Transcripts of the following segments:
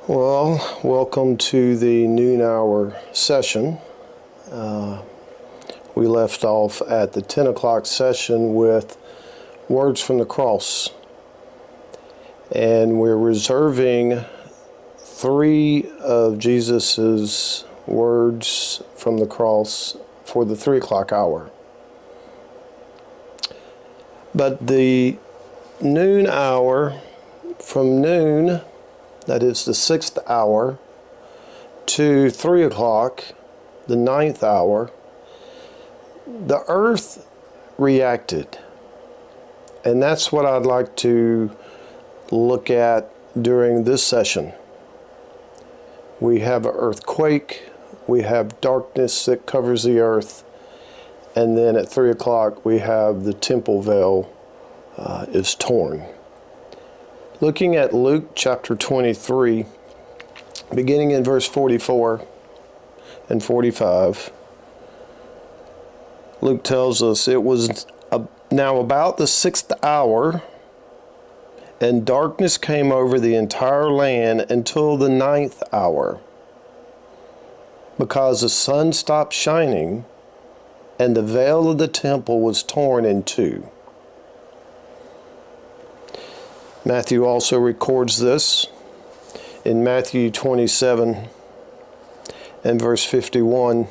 Well, welcome to the noon hour session. We left off at the 10 o'clock session with words from the cross. And we're reserving 3 of Jesus's words from the cross for the 3 o'clock hour. But the noon hour, from noon, that is the 6th hour, to 3 o'clock, the 9th hour, the earth reacted. And that's what I'd like to look at during this session. We have an earthquake, we have darkness that covers the earth, and then at 3 o'clock we have the temple veil is torn. Looking at Luke chapter 23, beginning in verse 44 and 45, Luke tells us, "It was now about the 6th hour, and darkness came over the entire land until the 9th hour, because the sun stopped shining, and the veil of the temple was torn in two." Matthew also records this in Matthew 27 and verse 51.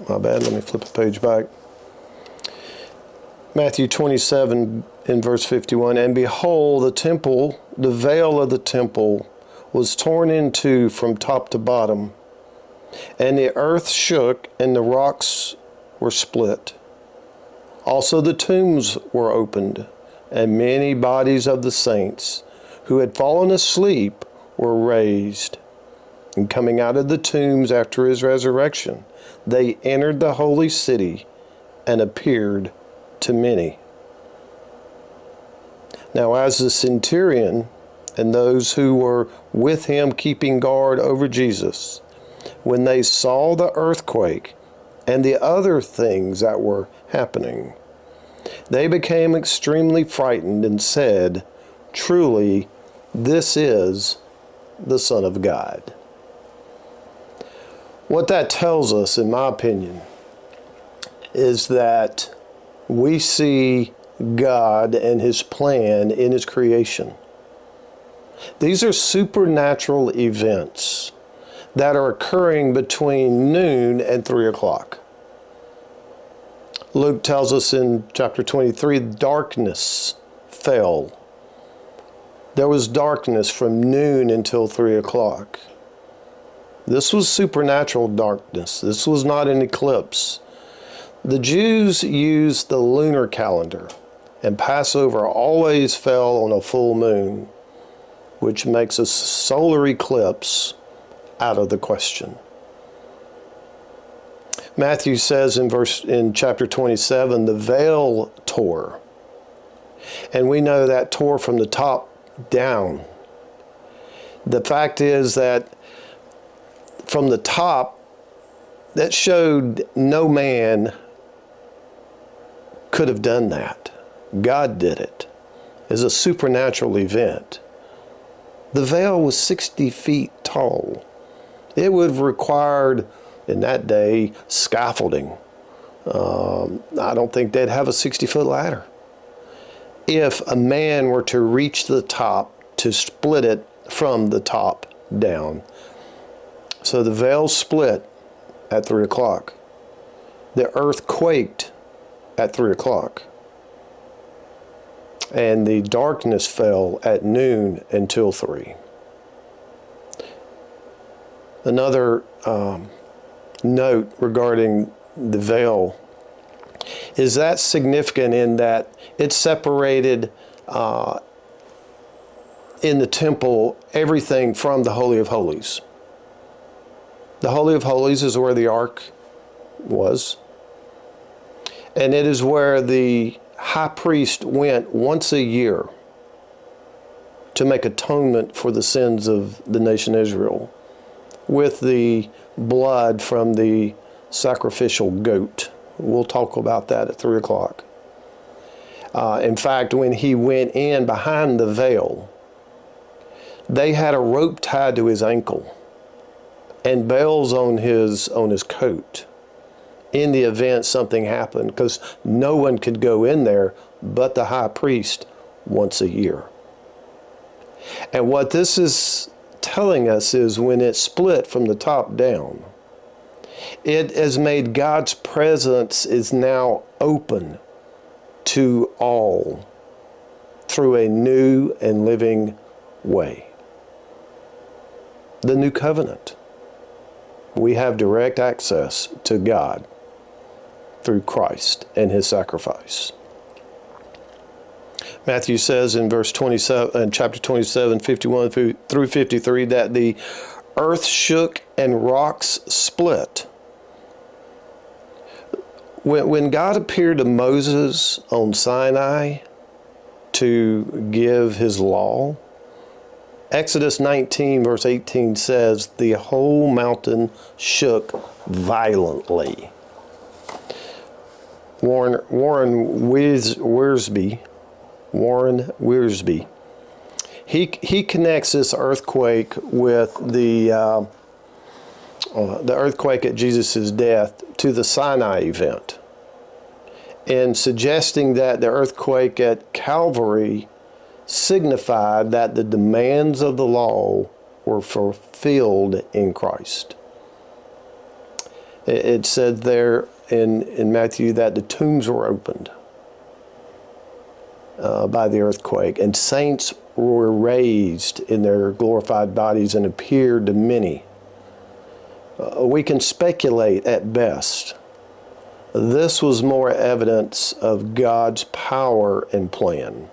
My bad, let me flip a page back. Matthew 27 in verse 51, "And behold, the veil of the temple was torn in two from top to bottom, and the earth shook, and the rocks were split. Also the tombs were opened, and many bodies of the saints who had fallen asleep were raised. And coming out of the tombs after his resurrection, they entered the holy city and appeared to many." Now as the centurion and those who were with him keeping guard over Jesus, when they saw the earthquake and the other things that were happening, they became extremely frightened and said, "Truly, this is the Son of God." What that tells us, in my opinion, is that we see God and His plan in His creation. These are supernatural events that are occurring between noon and 3 o'clock. Luke tells us in chapter 23, darkness fell. There was darkness from noon until 3 o'clock. This was supernatural darkness. This was not an eclipse. The Jews used the lunar calendar, and Passover always fell on a full moon, which makes a solar eclipse out of the question. Matthew says in chapter 27, the veil tore. And we know that tore from the top down. The fact is that from the top, that showed no man could have done that. God did it. It's a supernatural event. The veil was 60 feet tall. It would have required, in that day, scaffolding. I don't think they'd have a 60-foot ladder. If a man were to reach the top to split it from the top down. So the veil split at 3 o'clock. The earth quaked at 3 o'clock. And the darkness fell at noon until 3. Another note regarding the veil is that significant in that it separated in the temple everything from the Holy of Holies. The Holy of Holies is where the ark was, and it is where the high priest went once a year to make atonement for the sins of the nation Israel with the blood from the sacrificial goat. We'll talk about that at 3 o'clock. In fact, when he went in behind the veil, they had a rope tied to his ankle and bells on his coat in the event something happened, because no one could go in there but the high priest once a year. And what this is telling us is when it's split from the top down, it has made God's presence is now open to all through a new and living way. The new covenant. We have direct access to God through Christ and his sacrifice. Matthew says in verse 27, chapter 27, 51 through 53, that the earth shook and rocks split. When God appeared to Moses on Sinai to give his law, Exodus 19 verse 18 says, the whole mountain shook violently. Warren Wiersbe, he connects this earthquake with the earthquake at Jesus' death to the Sinai event, and suggesting that the earthquake at Calvary signified that the demands of the law were fulfilled in Christ. It said there in Matthew that the tombs were opened by the earthquake, and saints were raised in their glorified bodies and appeared to many. We can speculate at best. This was more evidence of God's power and plan.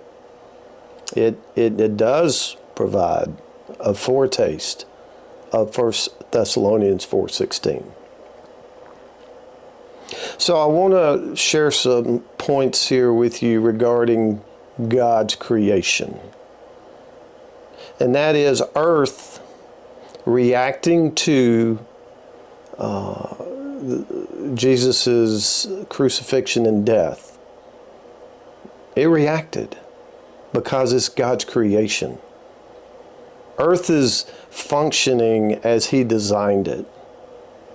It does provide a foretaste of 1 Thessalonians 4:16. So I want to share some points here with you regarding God's creation. And that is earth reacting to Jesus' crucifixion and death. It reacted because it's God's creation. Earth is functioning as he designed it.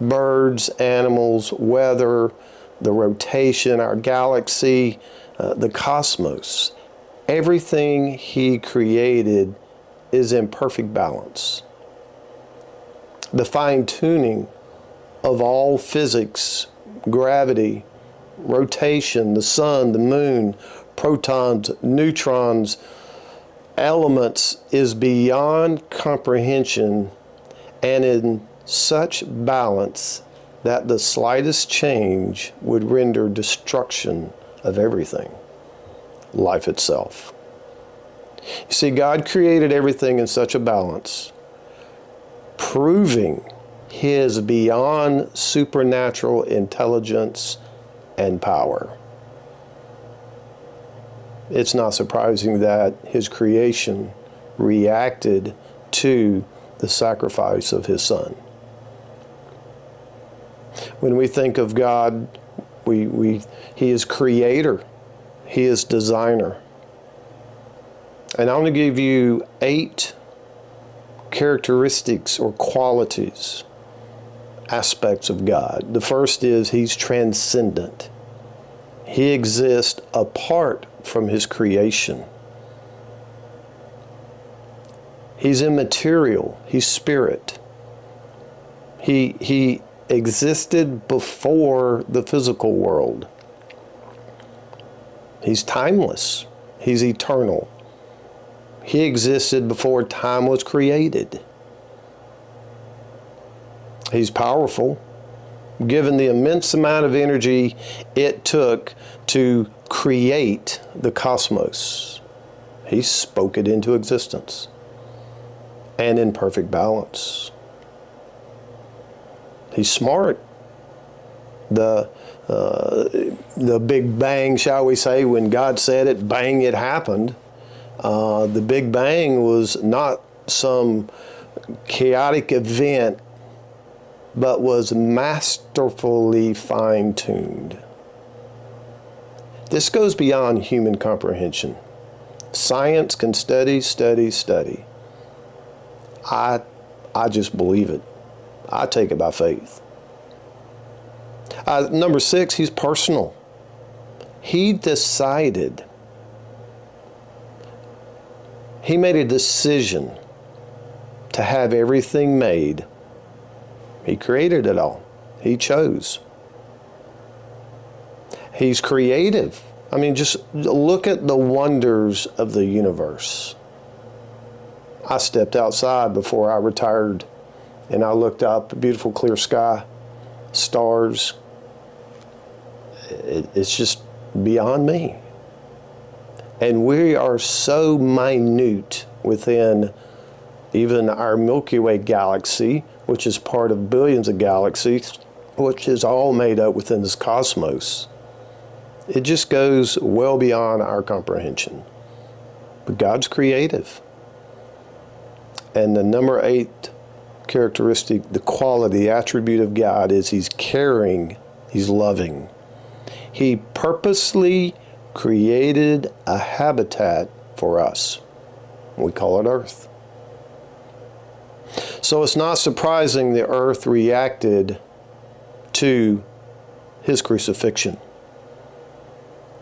Birds, animals, weather, the rotation, our galaxy, the cosmos. Everything he created is in perfect balance. The fine-tuning of all physics, gravity, rotation, the sun, the moon, protons, neutrons, elements is beyond comprehension and in such balance that the slightest change would render destruction of everything, life itself. You see, God created everything in such a balance, proving his beyond supernatural intelligence and power. It's not surprising that his creation reacted to the sacrifice of his son. When we think of God, he is creator, he is designer. And I want to give you 8 characteristics or qualities, aspects of God. The first is he's transcendent. He exists apart from his creation. He's immaterial. He's spirit. He existed before the physical world. He's timeless. He's eternal. He existed before time was created. He's powerful. Given the immense amount of energy it took to create the cosmos, he spoke it into existence and in perfect balance. He's smart. The Big Bang, shall we say, when God said it, bang, it happened. The Big Bang was not some chaotic event, but was masterfully fine-tuned This goes beyond human comprehension. Science can study. I just believe it. I take it by faith. Number 6, he's personal. He decided. He made a decision to have everything made. He created it all. He chose. He's creative. I mean, just look at the wonders of the universe. I stepped outside before I retired and I looked up, a beautiful clear sky, stars. It's just beyond me. And we are so minute within even our Milky Way galaxy, which is part of billions of galaxies, which is all made up within this cosmos. It just goes well beyond our comprehension. But God's creative. And the number 8 characteristic, the quality, the attribute of God is he's caring, he's loving. He purposely created a habitat for us. We call it Earth. So it's not surprising the Earth reacted to his crucifixion.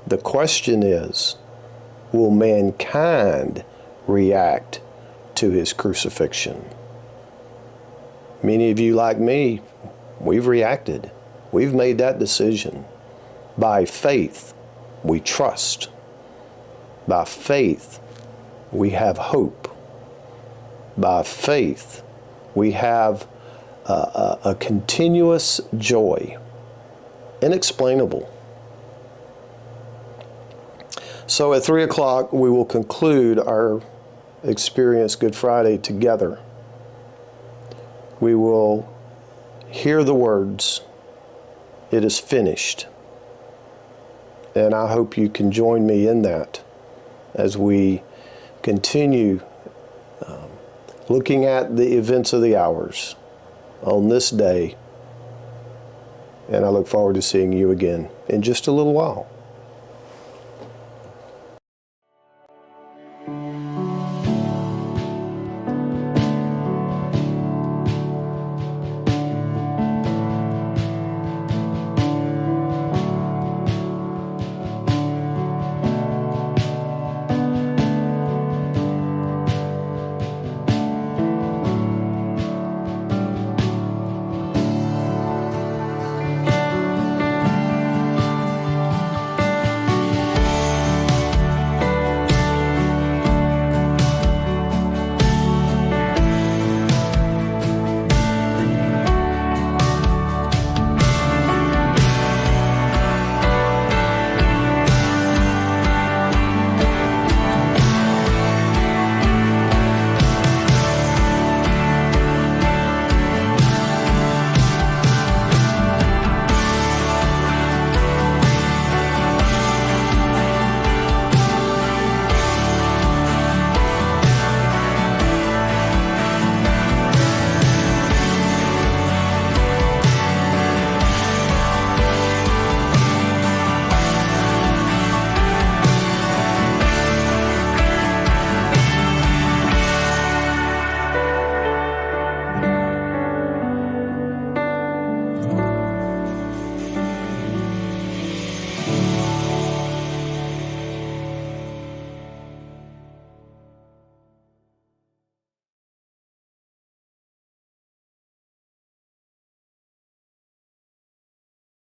The question is, will mankind react to his crucifixion? Many of you, like me, we've reacted. We've made that decision. By faith, we trust. By faith, we have hope. By faith, we have a continuous joy, inexplainable. So at 3 o'clock, we will conclude our Experience Good Friday together. We will hear the words, "It is finished." And I hope you can join me in that as we continue looking at the events of the hours on this day. And I look forward to seeing you again in just a little while.